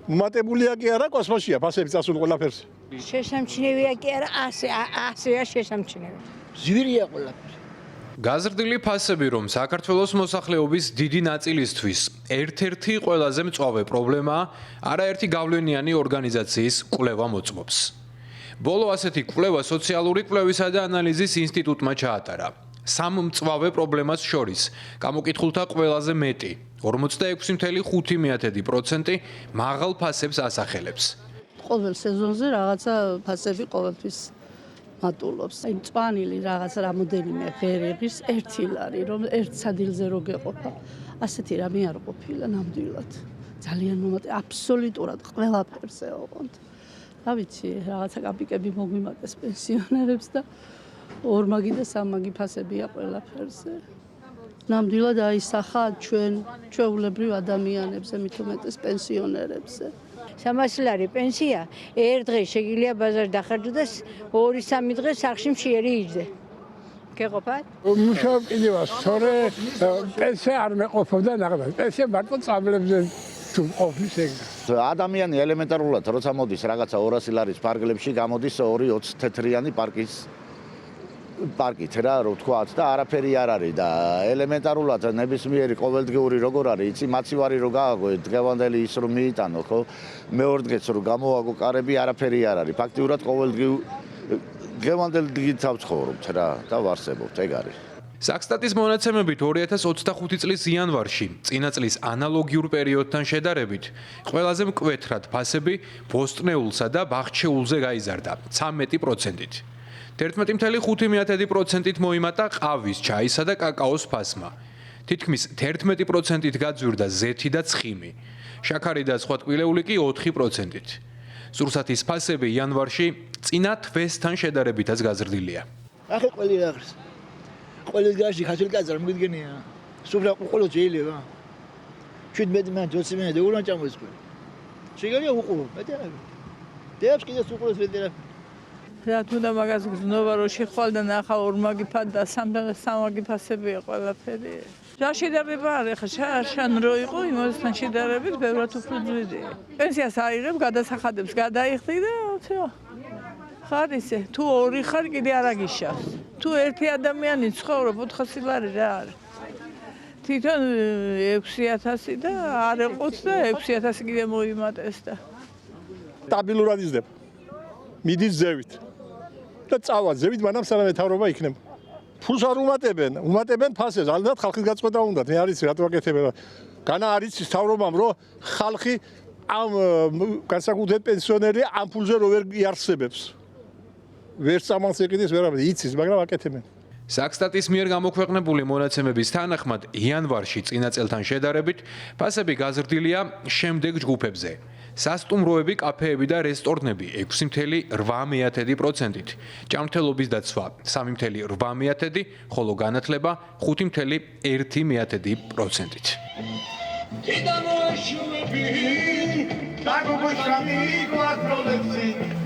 მომატებულია კი არა, კოსმოსია, ფასები წასულ ყველაფერს. შესამჩნევია კი არა, ასეა შესამჩნევი. ზვირია ყველაფერი. გაზრდილი ფასები, რომ საქართველოს მოსახლეობის დიდი ნაწილისთვის ერთ-ერთი ყველაზე მწვავე პრობლემაა, არაერთი გავლენიანი ორგანიზაციის კვლევა მოწმობს. ბოლო ასეთი კვლევა სოციალური კვლევისა და ანალიზის ინსტიტუტმა ჩაატარა. სამ მწვავე პრობლემას შორის გამოკითხულთა ყველაზე მეტი 46.5% მაღალ ფასებს ასახელებს. ყოველ სეზონზე რაღაცა ფასები ყოველთვის მატულობს. აი მწვანილი რაღაც რამოდენიმე ღერიღის ერთი ლარი, რომ ერთ სადილზე რო გეყოფა. ასეთი რამე არ ყოფილა ნამდვილად. ძალიან აბსოლუტურად ყველაფერზე ოღონდ. რა ვიცი, რაღაცა კაპიკები მოგვიმატეს პენსიონერებს და ორმაგი და სამაგი ფასებია ყველაფერზე. ნამდვილად აისახა ჩვენ ჩვეულებრივ ადამიანებზე, მით უმეტეს პენსიონერებზე. 300 ლარი პენსია ერთ დღეს შეგიძლია ბაზარში დახარჯო და 2-3 დღე სახლში მშიერი იჯდე. გეყოფათ? მუშაობ კიდევა, სწორე პენსია არ მეყოფოდა ნახეთ. პენსია მარტო წამლებზე თუ ყოფნის ეგრე. ადამიანი ელემენტარულად როცა მოდის რაღაცა 200 ლარის პარკლებში გამოდის 2-20 თეთრიანი პარკით რა ვთქვათ და არაფერი არ არის და ელემენტარულად ნებისმიერი ყოველდღიური როგორ არის იცი მაცივარი რო გააგო დღევანდელი ის რომ მიიტანო ხო მეორე დღეც რო გამოაგო კარები არაფერი არ არის ფაქტიურად დღევანდელი დღით ავცხოვრობთ რა და ვარსებობთ ეგ არის საქსტატის მონაცემებით 2025 წლის იანვარში, წინა წლის ანალოგიურ პერიოდთან შედარებით, ყველაზე მკვეთრად ფასები ბოსტნეულსა და ბაღჩეულზე გაიზარდა 13%-ით. 11.5%-ით მოიმატა ყავის, ჩაისა და კაკაოს ფასმა. თითქმის 11%-ით გაძვირდა ზეთი და ცხიმი. შაქარი და სხვა ტკბილეული კი 4%-ით. სურსათის ფასები იანვარში წინა თვესთან შედარებითაც გაზრდილია. ახლა ყველი აღრს. ყველის გარშე ხასული კაცი არ მიგდგენია. სუფრა ყოლო შეიძლება. 17 მან 20 მან და ურან ჭამოს ყველა. შეგარია უყურო, მეტერა. დებს კიდე უყუროს მეტერა. რა თუნდა მაგას გზნობა რომ შეხვალ და ნახა ორმაგი ფად და სამაგი ფასებია ყველაფერი. რა შედარება არის ხა შან რო იყო იმასთან შედარებით ბევრად უფრო ძვირი. პენსიას აიღებ, გადასახადებს გადაიხდი და всё. ხარ ისე, თუ ორი ხარ კიდე არ აგიშავს. თუ ერთი ადამიანი ცხოვრობ 400 ლარი რა არის. თვითონ 6000 და არ ეყოთ და 6000 კიდე მოიმატეს და სტაბილურად იზრდება. მიდის ზევით. და წავა ზევით მანამ სანამ მეთაურობა იქნება. ფულს არ უმატებენ ფასებს, ალბათ ხალხის გაწყვეტა უნდათ. მე არის რატო აკეთებენ. განა არის მთავრობამ რომ ხალხი ამ განსაკუთრებით პენსიონერი ამ ფულზე რო ვერ იარსებებს. ვერ სამალს ეკიდეს ვერავინ იცის, მაგრამ აკეთებენ. საქსტატის მიერ გამოქვეყნებული მონაცემების თანახმად იანვარში წინა წელთან შედარებით ფასები გაზრდილია შემდეგ ჯგუფებზე. სასტუმროები, კაფეები და რესტორნები 6.8%-ით, ჭამრთელობის დაცვა 3.8%, ხოლო განათლება 5.1%-ით. Didamo a sciubi, da come scammi quattro lezzi.